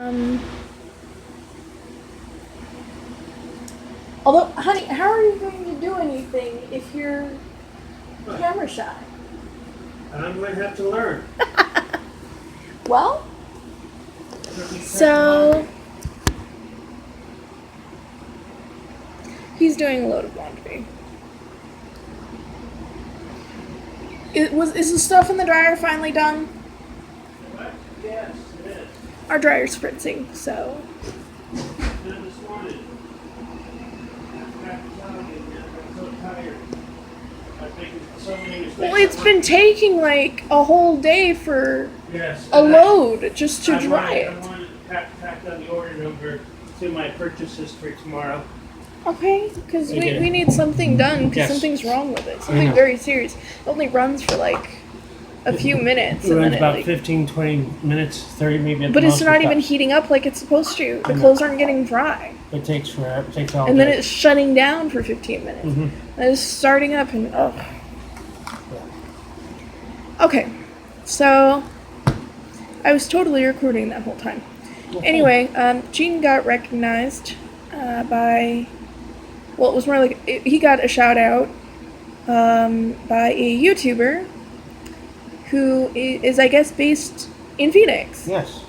Um, Although, honey, how are you going to do anything if you're camera shy? I'm going to have to learn. Well, so he's doing a load of laundry. Is the stuff in the dryer finally done? What? Yes, it is. Our dryer's spritzing, so Then this morning, after telling you, I'm so tired. I'm making so many mistakes. well, it's been taking like a whole day for Yes. a load just to dry I it. wanted to pack down the order number to my purchases for tomorrow. Okay, because we Okay. need something done because Yes. something's wrong with it. I Something know. very serious. It only runs for like a few minutes. It and runs then about like, 15, 20 minutes, 30 maybe at but the it's most. not even heating up like it's supposed to. The I know. clothes aren't getting dry. It takes forever. It takes all And then day. it's shutting down for 15 minutes. Mhm. And it's starting up and oh. Okay, so I was totally recording that whole time. Anyway, Gene got recognized by, well, it was more like he got a shout out by a YouTuber who is, I guess, based in Phoenix Yes.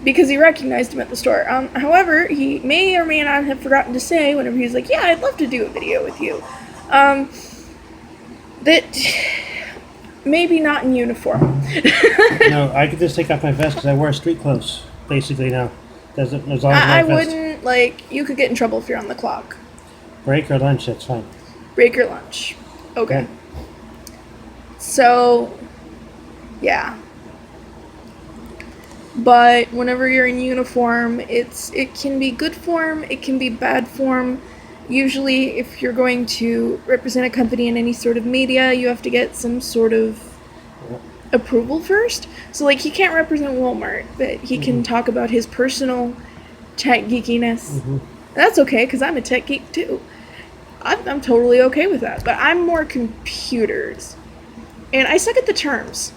because he recognized him at the store. However, he may or may not have forgotten to say whenever he's like, "Yeah, I'd love to do a video with you," that maybe not in uniform. No, I could just take off my vest because I wear street clothes basically now. Doesn't as long as I my vest. wouldn't, like, you could get in trouble if you're on the clock. Break or lunch, that's fine. Break your lunch. Okay. So, yeah. But whenever you're in uniform, it can be good form, it can be bad form. Usually, if you're going to represent a company in any sort of media, you have to get some sort of approval first. So, like, he can't represent Walmart, but he can talk about his personal tech geekiness. That's okay, because I'm a tech geek too. I'm totally okay with that. But I'm more computers. And I suck at the terms.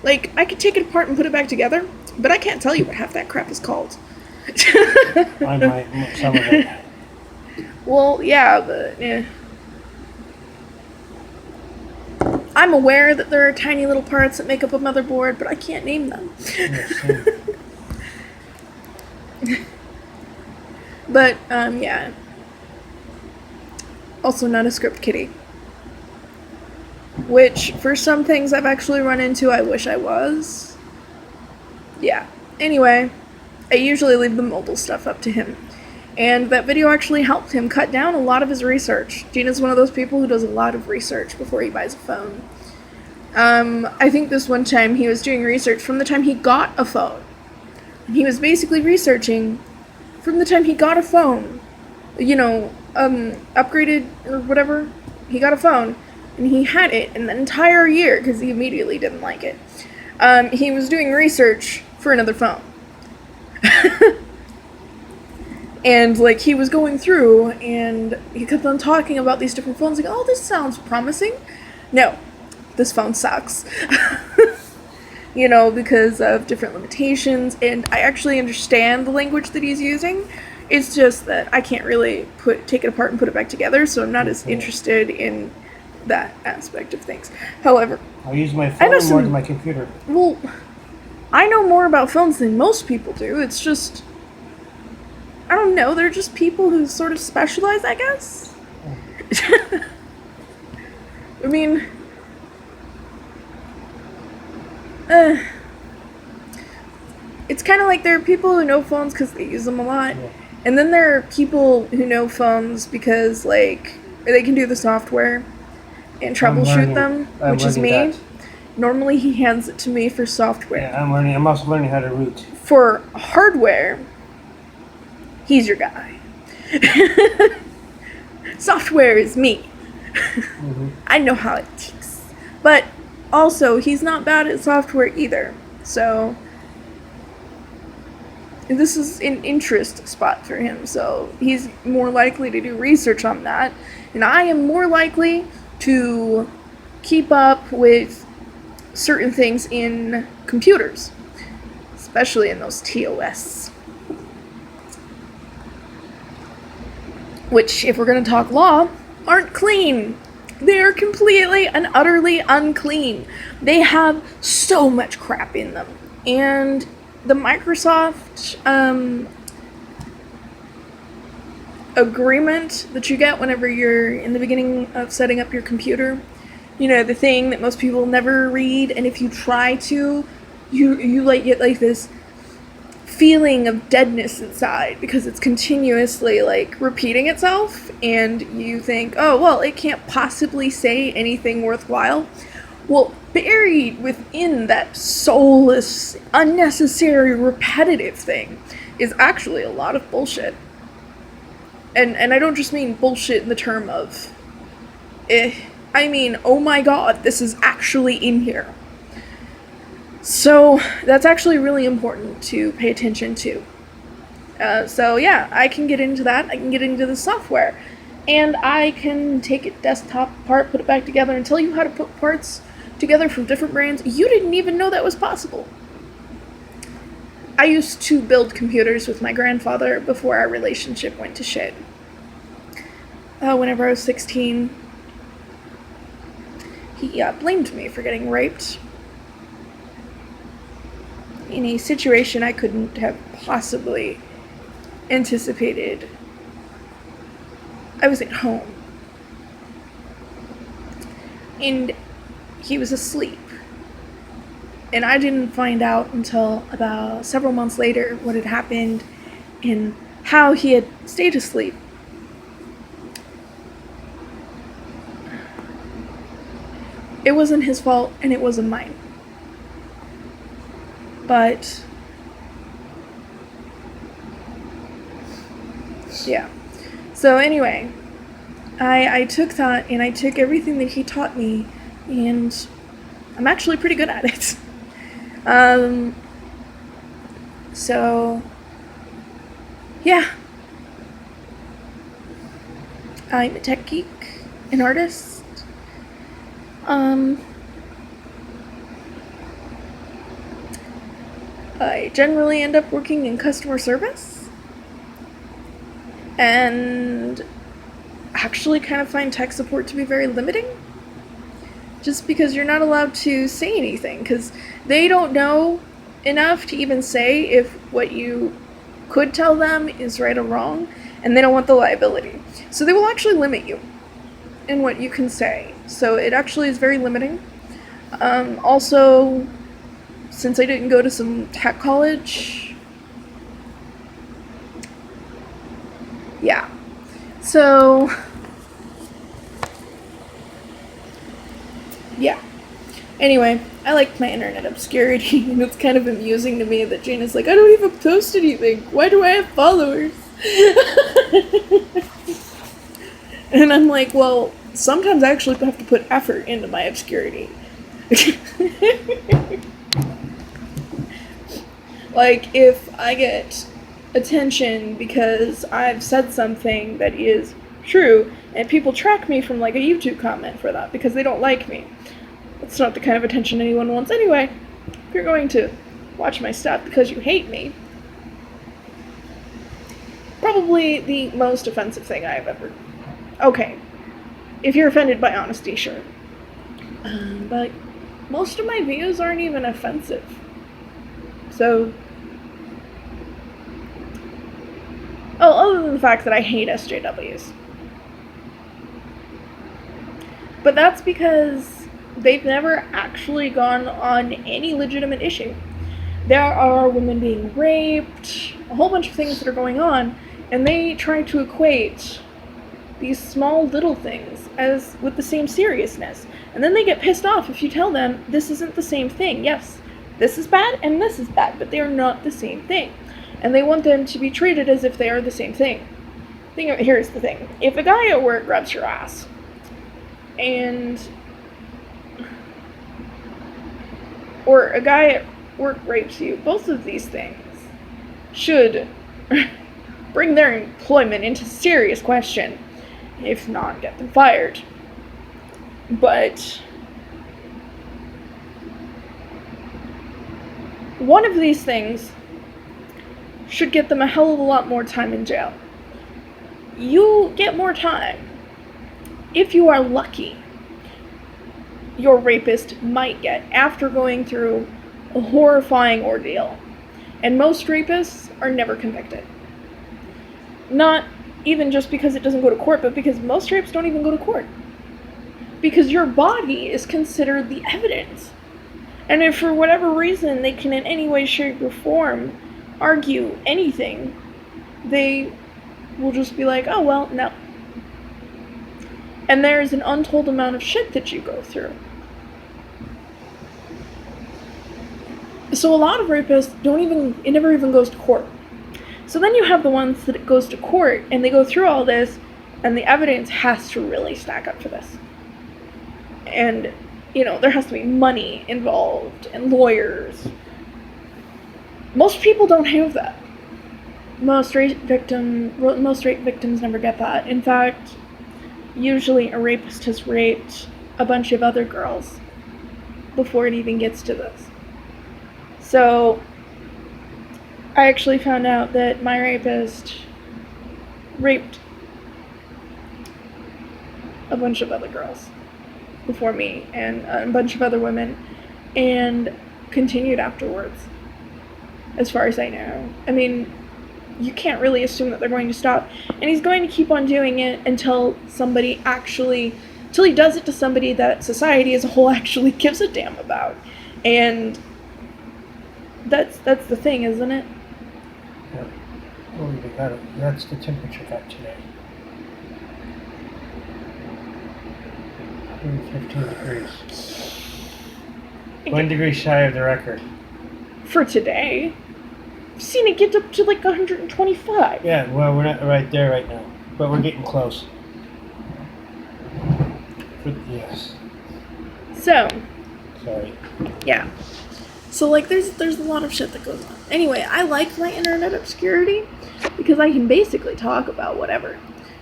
Like, I could take it apart and put it back together, but I can't tell you what half that crap is called. I might, some of it. Well, yeah, but yeah. I'm aware that there are tiny little parts that make up a motherboard, but I can't name them. Yes, same. But, yeah. Also not a script kiddie. Which, for some things I've actually run into, I wish I was. Yeah. Anyway, I usually leave the mobile stuff up to him. And that video actually helped him cut down a lot of his research. Gina's one of those people who does a lot of research before he buys a phone. I think this one time he was doing research from the time he got a phone. And he was basically researching from the time he got a phone. You know, upgraded or whatever. He got a phone. And he had it in the entire year because he immediately didn't like it. He was doing research for another phone. And, like, he was going through, and he kept on talking about these different phones, like, oh, this sounds promising. No, this phone sucks. You know, because of different limitations, and I actually understand the language that he's using. It's just that I can't really take it apart and put it back together, so I'm not as interested in that aspect of things. However, I use my I know phone more some- than my computer. well, I know more about phones than most people do. It's just, I don't know, they're just people who sort of specialize, I guess. I mean, it's kind of like there are people who know phones because they use them a lot. Yeah. And then there are people who know phones because, like, they can do the software and troubleshoot them, I'm which is me. learning that. Normally, he hands it to me for software. Yeah, I'm learning. I'm also learning how to root. For hardware, he's your guy. Software is me. I know how it ticks. But also, he's not bad at software either. So, this is an interest spot for him. So, he's more likely to do research on that. And I am more likely to keep up with certain things in computers. especially in those TOS. Which, if we're going to talk law, aren't clean. They are completely and utterly unclean. They have so much crap in them. And the Microsoft agreement that you get whenever you're in the beginning of setting up your computer, you know, the thing that most people never read, and if you try to, you like get like this feeling of deadness inside because it's continuously like repeating itself, and you think, oh well, it can't possibly say anything worthwhile. Well, buried within that soulless, unnecessary, repetitive thing is actually a lot of bullshit. And I don't just mean bullshit in the term of I mean, oh my god, this is actually in here. So that's actually really important to pay attention to. So yeah, I can get into that. I can get into the software. And I can take it desktop apart, put it back together, and tell you how to put parts together from different brands. You didn't even know that was possible. I used to build computers with my grandfather before our relationship went to shit. Whenever I was 16, he blamed me for getting raped in a situation I couldn't have possibly anticipated. I was at home, and he was asleep, and I didn't find out until about several months later what had happened and how he had stayed asleep. It wasn't his fault, and it wasn't mine. But yeah. So anyway, I took that, and I took everything that he taught me, and I'm actually pretty good at it. So yeah. I'm a tech geek, an artist. I generally end up working in customer service, and actually kind of find tech support to be very limiting, just because you're not allowed to say anything, because they don't know enough to even say if what you could tell them is right or wrong, and they don't want the liability. So they will actually limit you in what you can say. So it actually is very limiting. Also, since I didn't go to some tech college, yeah. So, yeah. Anyway, I like my internet obscurity, and it's kind of amusing to me that Jane is like, I don't even post anything. Why do I have followers? And I'm like, well, sometimes I actually have to put effort into my obscurity. Like, if I get attention because I've said something that is true, and people track me from, like, a YouTube comment for that because they don't like me, that's not the kind of attention anyone wants anyway. If you're going to watch my stuff because you hate me, probably the most offensive thing I've ever... Okay, if you're offended by honesty, sure. But most of my views aren't even offensive. So... Oh, other than the fact that I hate SJWs. But that's because they've never actually gone on any legitimate issue. There are women being raped, a whole bunch of things that are going on, and they try to equate these small little things as with the same seriousness. And then they get pissed off if you tell them this isn't the same thing. Yes, this is bad and this is bad, but they are not the same thing. And they want them to be treated as if they are the same thing. Here's the thing. If a guy at work grabs your ass, or a guy at work rapes you, both of these things should bring their employment into serious question, if not get them fired. But one of these things should get them a hell of a lot more time in jail. You get more time. If you are lucky, your rapist might get after going through a horrifying ordeal. And most rapists are never convicted. Not even just because it doesn't go to court, but because most rapes don't even go to court. Because your body is considered the evidence. And if for whatever reason they can in any way, shape, or form argue anything, they will just be like, oh, well, no. And there's an untold amount of shit that you go through. So a lot of rapists it never even goes to court. So then you have the ones that it goes to court, and they go through all this, and the evidence has to really stack up for this. And, there has to be money involved, and lawyers. Most people don't have that. Most rape victims never get that. In fact, usually a rapist has raped a bunch of other girls before it even gets to this. So, I actually found out that my rapist raped a bunch of other girls before me and a bunch of other women and continued afterwards, as far as I know. I mean, you can't really assume that they're going to stop. And he's going to keep on doing it until he does it to somebody that society as a whole actually gives a damn about. And that's the thing, isn't it? Yep. Oh, we got it. That's the temperature got today. 15 degrees. 1 degree shy of the record. For today. I've seen it get up to like 125. Yeah, well, we're not right there right now, but we're getting close. Yes. So. Sorry. Yeah. So, like, there's a lot of shit that goes on. Anyway, I like my internet obscurity because I can basically talk about whatever.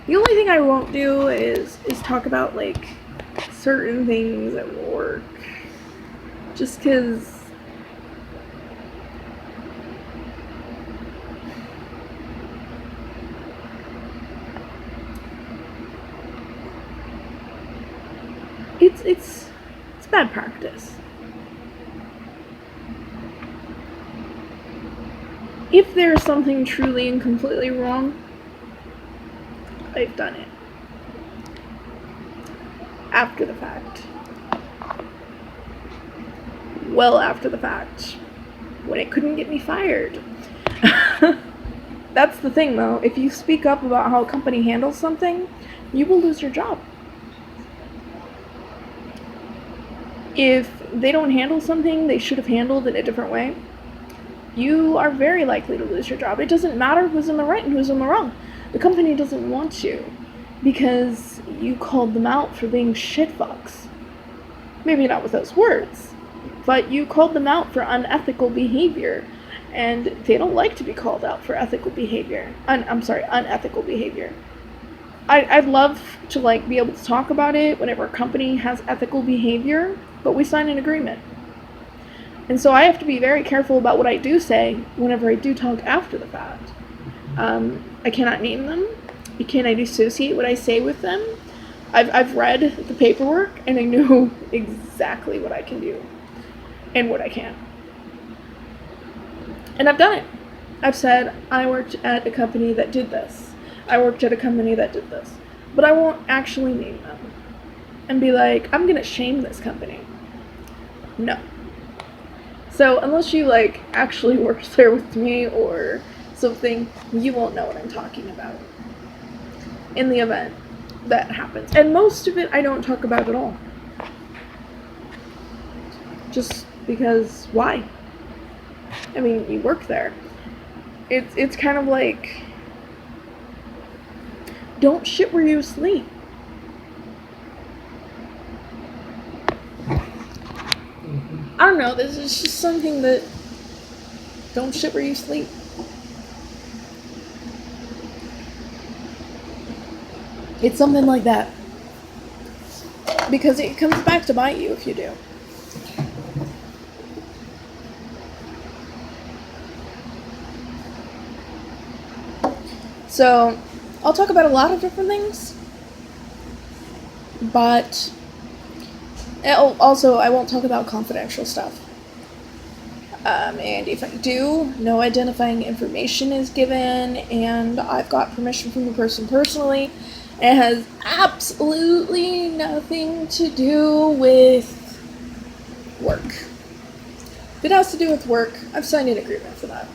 The only thing I won't do is talk about, like, certain things at work. Just because... It's bad practice. If there's something truly and completely wrong, I've done it. After the fact. Well after the fact. When it couldn't get me fired. That's the thing, though. If you speak up about how a company handles something, you will lose your job. If they don't handle something they should have handled in a different way, you are very likely to lose your job. It doesn't matter who's in the right and who's in the wrong. The company doesn't want you because you called them out for being shitfucks. Maybe not with those words, but you called them out for unethical behavior, and they don't like to be called out for unethical behavior. I'd love to, like, be able to talk about it whenever a company has ethical behavior, but we sign an agreement. And so I have to be very careful about what I do say whenever I do talk after the fact. I cannot name them. I cannot associate what I say with them. I've read the paperwork, and I know exactly what I can do and what I can't. And I've done it. I've said, I worked at a company that did this. I worked at a company that did this. But I won't actually name them and be like, I'm gonna shame this company. No. So unless you, like, actually worked there with me or something, you won't know what I'm talking about in the event that happens. And most of it I don't talk about at all. Just because, why? I mean, you work there. It's kind of like, don't shit where you sleep. I don't know, this is just something that, don't shit where you sleep. It's something like that. Because it comes back to bite you if you do. So, I'll talk about a lot of different things, but also I won't talk about confidential stuff. And if I do, no identifying information is given, and I've got permission from the person personally. It has absolutely nothing to do with work. If it has to do with work, I've signed an agreement for that.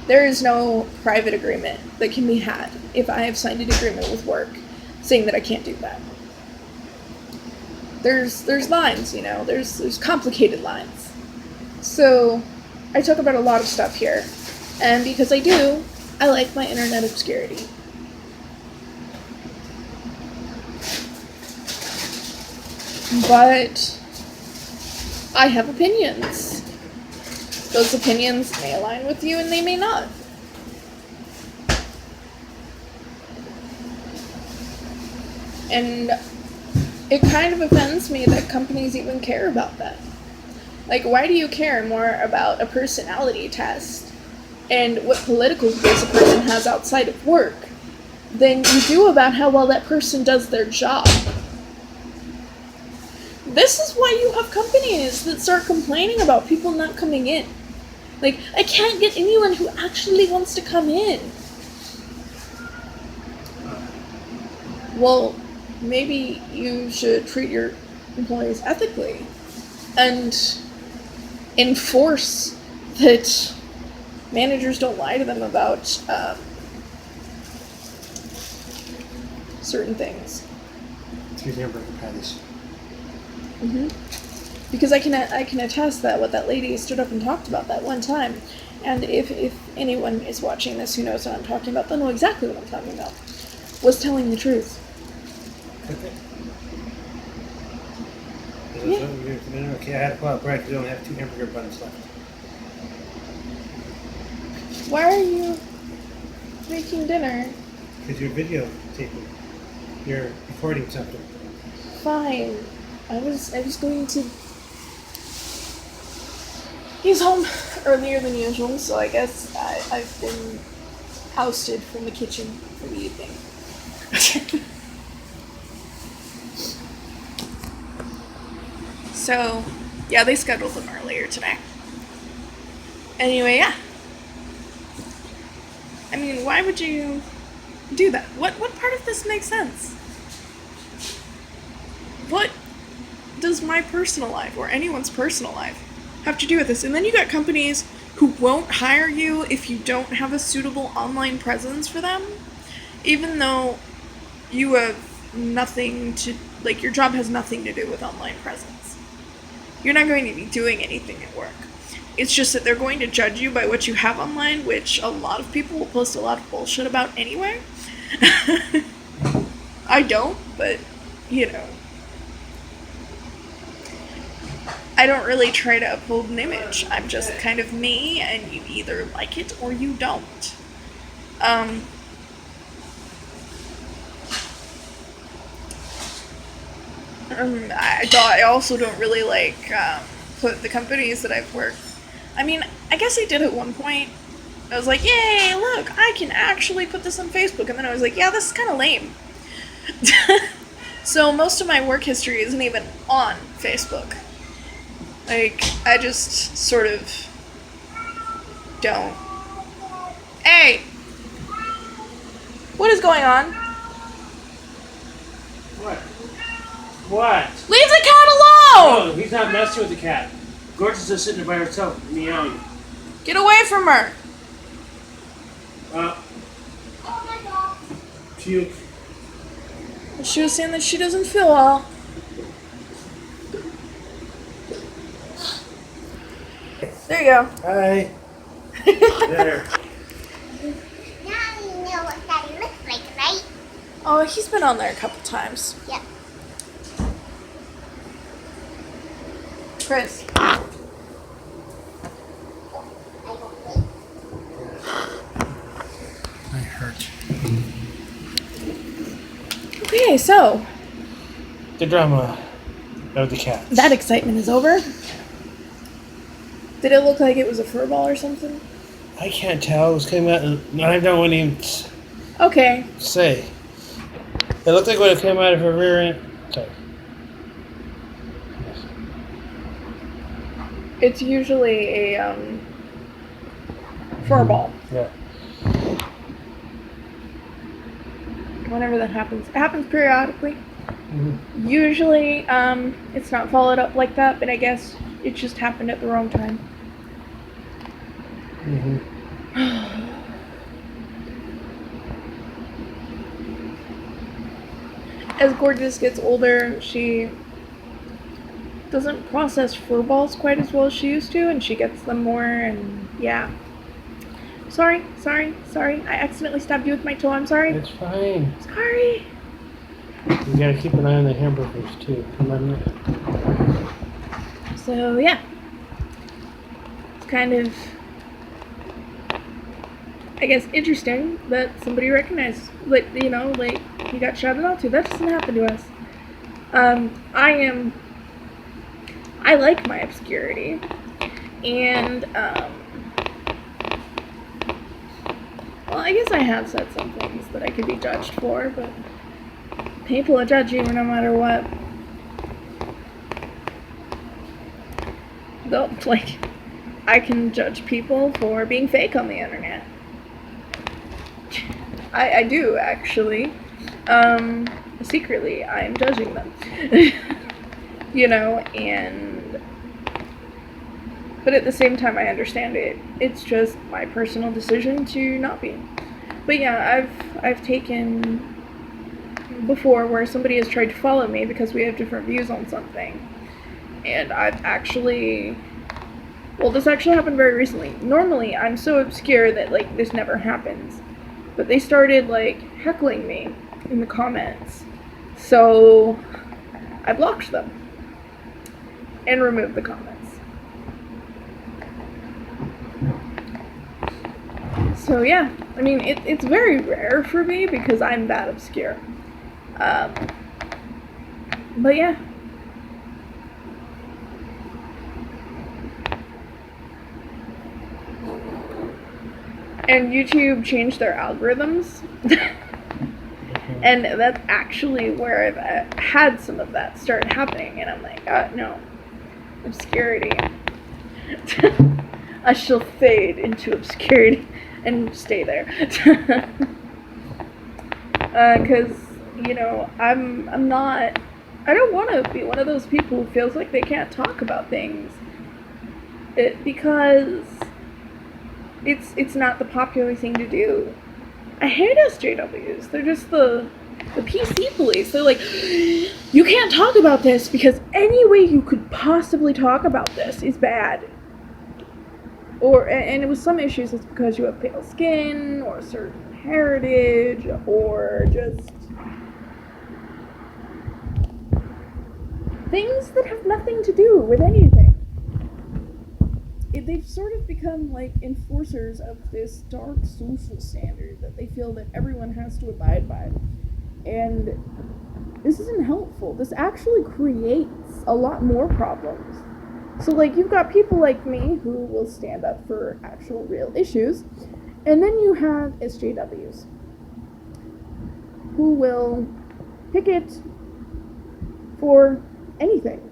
There is no private agreement that can be had if I have signed an agreement with work saying that I can't do that. There's lines, you know, there's complicated lines. So I talk about a lot of stuff here. And because I do, I like my internet obscurity. But I have opinions. Those opinions may align with you and they may not. And it kind of offends me that companies even care about that. Like, why do you care more about a personality test and what political views a person has outside of work than you do about how well that person does their job? This is why you have companies that start complaining about people not coming in. Like, I can't get anyone who actually wants to come in. Well, maybe you should treat your employees ethically and enforce that managers don't lie to them about certain things. 3 hamburger patties. Because I can attest that what that lady stood up and talked about that one time, and if anyone is watching this who knows what I'm talking about, they'll know exactly what I'm talking about, was telling the truth. Okay. Yeah. Okay, I had to pull out bread because we only have 2 hamburger buns left. Why are you making dinner? Because you're videotaping. You're recording something. Fine. I was going to... He's home earlier than usual, so I guess I've been ousted from the kitchen for the evening. So, yeah, they scheduled them earlier today. Anyway, yeah. I mean, why would you do that? What part of this makes sense? What does my personal life, or anyone's personal life, have to do with this? And then you got companies who won't hire you if you don't have a suitable online presence for them, even though you have nothing to, like, your job has nothing to do with online presence. You're not going to be doing anything at work. It's just that they're going to judge you by what you have online, which a lot of people will post a lot of bullshit about anyway. I don't, but, you know. I don't really try to uphold an image. I'm just kind of me, and you either like it or you don't. I also don't really like put the companies that I've worked. I mean, I guess I did at one point. I was like, yay, look, I can actually put this on Facebook. And then I was like, yeah, this is kind of lame. So most of my work history isn't even on Facebook. Like, I just sort of don't. Hey! What is going on? What? Leave the cat alone! Oh, he's not messing with the cat. Gorgeous is just sitting there by herself, meowing. Get away from her! Puke. She was saying that she doesn't feel well. There you go. Hi. There. Now you know what Daddy looks like, right? Oh, he's been on there a couple times. Yep. Chris. I won't wait. I hurt. Okay, so The drama of the cats. that excitement is over. Did it look like it was a fur ball or something? I can't tell. It was came out, and I don't want to even Okay. say. It looked like when it came out of her rear end. Sorry. It's usually a fur ball. Yeah. Whenever that happens. It happens periodically. Mm-hmm. Usually, it's not followed up like that, but I guess it just happened at the wrong time. Mm-hmm. As Gorgeous gets older, she doesn't process fur balls quite as well as she used to, and she gets them more, and yeah. Sorry. I accidentally stabbed you with my toe. I'm sorry. It's fine. Sorry. You gotta keep an eye on the hamburgers too. Come on. So yeah, it's kind of, I guess, interesting that somebody recognized, like, you know, like, he got shouted out to. That doesn't happen to us. I like my obscurity, and well, I guess I have said some things that I could be judged for, but people will judge you no matter what. Though, like, I can judge people for being fake on the internet. I do, actually. Secretly, I'm judging them. You know, but at the same time, I understand it. It's just my personal decision to not be. But yeah, I've taken before where somebody has tried to follow me because we have different views on something. And I've actually, well, this actually happened very recently. Normally, I'm so obscure that, like, this never happens. But they started, like, heckling me in the comments. So I blocked them and removed the comments. So yeah, I mean, it's very rare for me because I'm that obscure. But yeah. And YouTube changed their algorithms. And that's actually where I've had some of that start happening. And I'm like, no. Obscurity. I shall fade into obscurity and stay there. Because, you know, I'm not, I don't want to be one of those people who feels like they can't talk about things. Because it's not the popular thing to do. I hate SJWs. They're just the PC police. They're like, you can't talk about this because any way you could possibly talk about this is bad. And it was some issues, it's because you have pale skin, or a certain heritage, or just things that have nothing to do with anything. They've sort of become like enforcers of this dark social standard that they feel that everyone has to abide by. And this isn't helpful. This actually creates a lot more problems. So, like, you've got people like me who will stand up for actual real issues, and then you have SJWs who will picket for anything,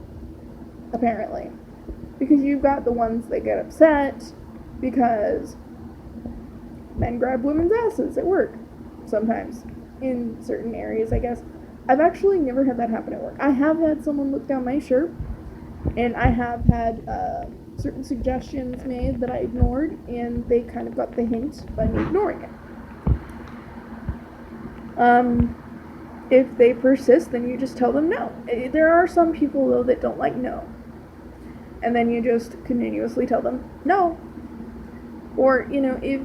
apparently. Because you've got the ones that get upset because men grab women's asses at work, sometimes, in certain areas, I guess. I've actually never had that happen at work. I have had someone look down my shirt, and I have had certain suggestions made that I ignored, and they kind of got the hint by me ignoring it. If they persist, then you just tell them no. There are some people, though, that don't like no. And then you just continuously tell them no. Or, you know, if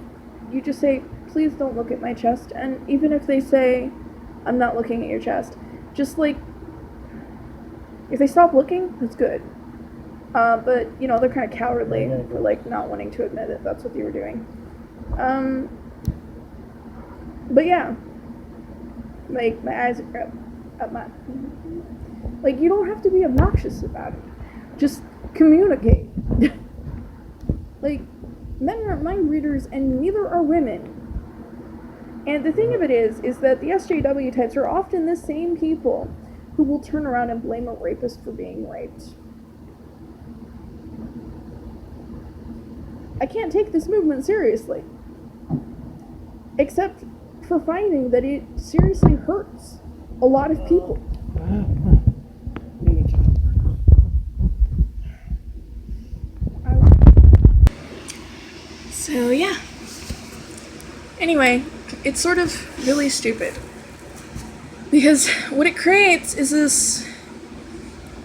you just say, please don't look at my chest, and even if they say, I'm not looking at your chest, just, like, if they stop looking, that's good. But, you know, they're kind of cowardly for, like, not wanting to admit it. That's what they were doing. But yeah. Like, my eyes are up my... Like, you don't have to be obnoxious about it. Just communicate. Like, Men aren't mind readers, and neither are women. And the thing of it is that the SJW types are often the same people who will turn around and blame a rapist for being raped. I can't take this movement seriously. Except for finding that it seriously hurts a lot of people. So yeah. Anyway, it's sort of really stupid. Because what it creates is this...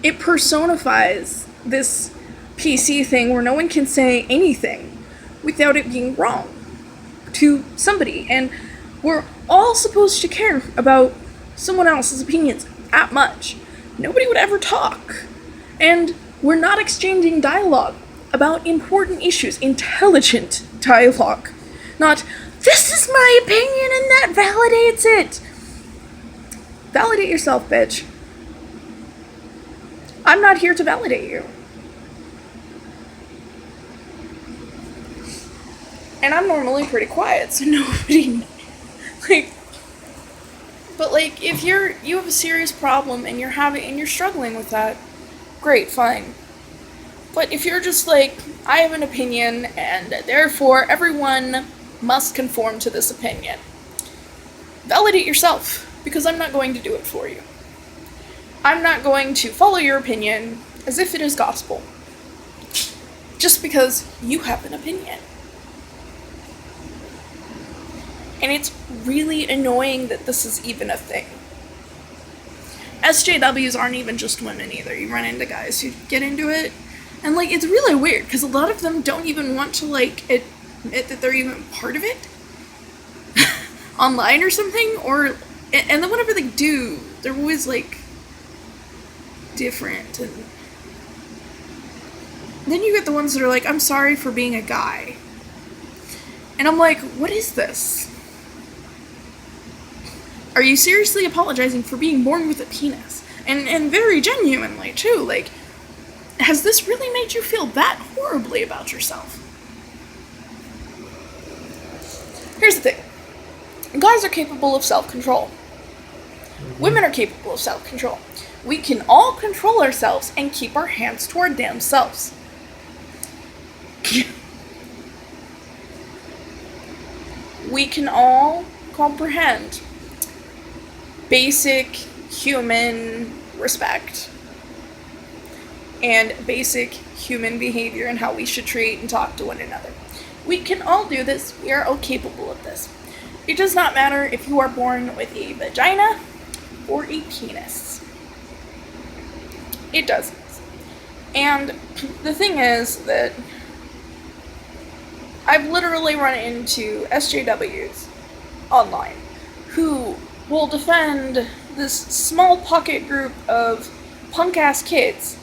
It personifies this PC thing where no one can say anything without it being wrong to somebody. And we're all supposed to care about someone else's opinions that much. Nobody would ever talk. And we're not exchanging dialogue about important issues. Intelligent dialogue. Not, this is my opinion and that validates it. Validate yourself, bitch. I'm not here to validate you. And I'm normally pretty quiet, so nobody, but if you have a serious problem and you're struggling with that, great, fine. But if you're just I have an opinion and therefore everyone must conform to this opinion, validate yourself, because I'm not going to do it for you. I'm not going to follow your opinion as if it is gospel, just because you have an opinion. And it's really annoying that this is even a thing. SJWs aren't even just women either. You run into guys who get into it, and it's really weird, because a lot of them don't even want to admit that they're even part of it online or something, and then whenever they do, they're always different. And then you get the ones that are I'm sorry for being a guy. And I'm what is this? Are you seriously apologizing for being born with a penis? And very genuinely, too. Has this really made you feel that horribly about yourself? Here's the thing. Guys are capable of self-control. Women are capable of self-control. We can all control ourselves and keep our hands to our damn selves. We can all comprehend basic human respect and basic human behavior and how we should treat and talk to one another. We can all do this. We are all capable of this. It does not matter if you are born with a vagina or a penis. It doesn't. And the thing is that I've literally run into SJWs online who will defend this small pocket group of punk-ass kids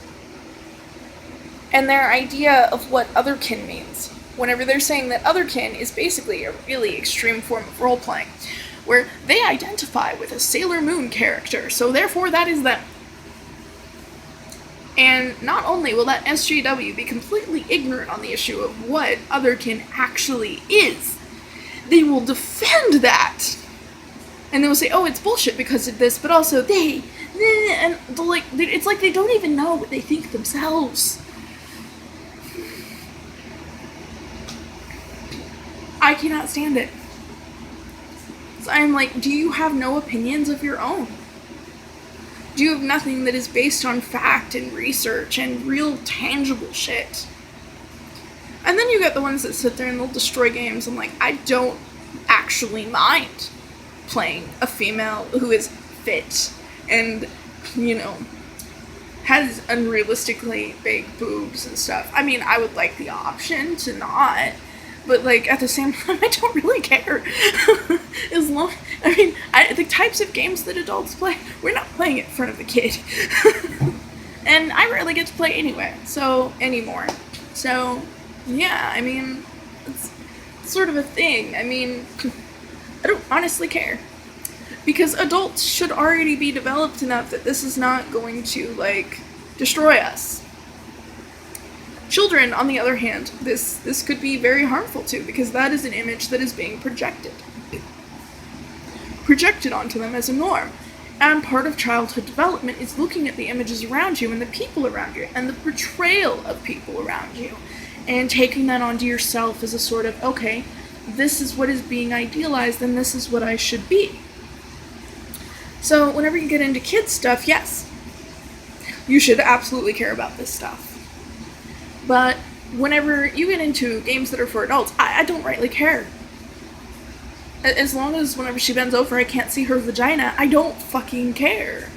and their idea of what otherkin means, whenever they're saying that otherkin is basically a really extreme form of role-playing, where they identify with a Sailor Moon character, so therefore that is them. And not only will that SJW be completely ignorant on the issue of what otherkin actually is, they will defend that. And they will say, oh, it's bullshit because of this, but also and it's they don't even know what they think themselves. I cannot stand it. So I'm do you have no opinions of your own? Do you have nothing that is based on fact and research and real tangible shit? And then you get the ones that sit there and they'll destroy games. I'm I don't actually mind playing a female who is fit and, has unrealistically big boobs and stuff. I mean, I would like the option to not, but at the same time, I don't really care. As long, the types of games that adults play, we're not playing it in front of the kid. And I rarely get to play anymore. So, yeah, it's sort of a thing. I don't honestly care. Because adults should already be developed enough that this is not going to, destroy us. Children, on the other hand, this could be very harmful to, because that is an image that is being projected onto them as a norm. And part of childhood development is looking at the images around you and the people around you and the portrayal of people around you, and taking that onto yourself as a sort of, okay, this is what is being idealized and this is what I should be. So whenever you get into kids stuff, yes, you should absolutely care about this stuff. But whenever you get into games that are for adults, I don't rightly care. As long as whenever she bends over I can't see her vagina, I don't fucking care.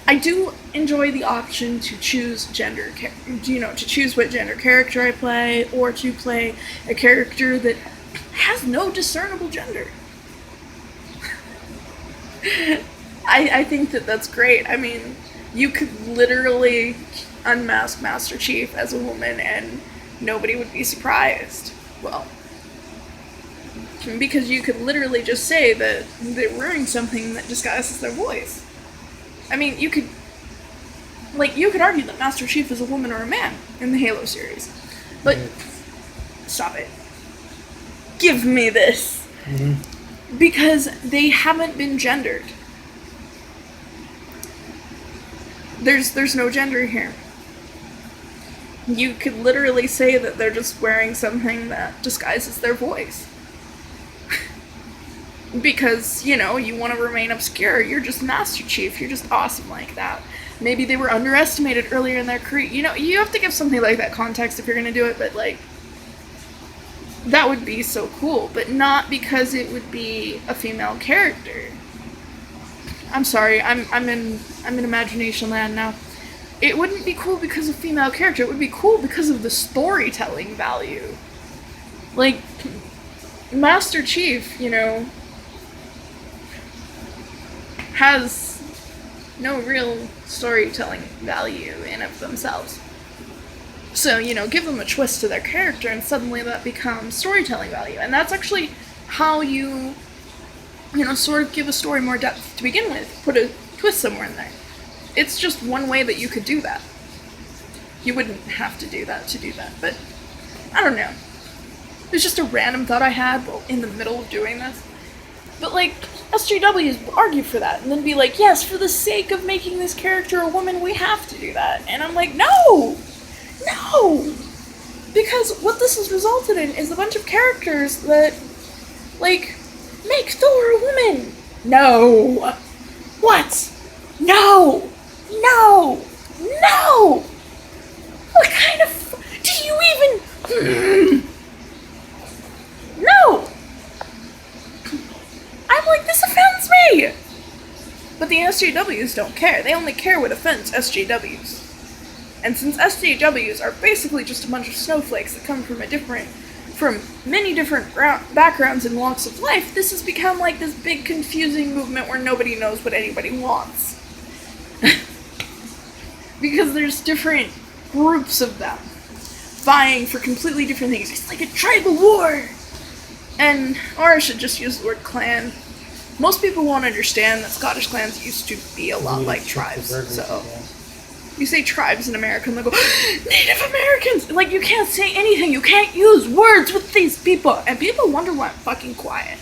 I do enjoy the option to choose to choose what gender character I play, or to play a character that has no discernible gender. I think that that's great. I mean, you could literally unmask Master Chief as a woman and nobody would be surprised. Well, because you could literally just say that they're wearing something that disguises their voice. I mean, you could argue that Master Chief is a woman or a man in the Halo series. But, stop it. Give me this. Mm-hmm. Because they haven't been gendered. There's no gender here. You could literally say that they're just wearing something that disguises their voice. Because, you want to remain obscure. You're just Master Chief. You're just awesome like that. Maybe they were underestimated earlier in their career. You have to give something like that context if you're going to do it, but, that would be so cool. But not because it would be a female character. I'm sorry, I'm in imagination land now. It wouldn't be cool because of female character. It would be cool because of the storytelling value. Master Chief, has no real storytelling value in of themselves. So, give them a twist to their character and suddenly that becomes storytelling value. And that's actually how you, sort of give a story more depth to begin with. Put a twist somewhere in there. It's just one way that you could do that. You wouldn't have to do that, but I don't know. It was just a random thought I had in the middle of doing this. But, SJWs argue for that, and then be like, yes, for the sake of making this character a woman, we have to do that. And I'm like, no! No! Because what this has resulted in is a bunch of characters that, make Thor a woman! No! What? No! No! No! What kind of... do you even... No! I'm like, this offends me! But the SJWs don't care. They only care what offends SJWs. And since SJWs are basically just a bunch of snowflakes that come from many different backgrounds and walks of life, this has become this big confusing movement where nobody knows what anybody wants. Because there's different groups of them vying for completely different things. It's like a tribal war! Or I should just use the word clan. Most people won't understand that Scottish clans used to be a lot like tribes, so... You say tribes in America and they go, Native Americans! You can't say anything, you can't use words with these people! And people wonder why I'm fucking quiet.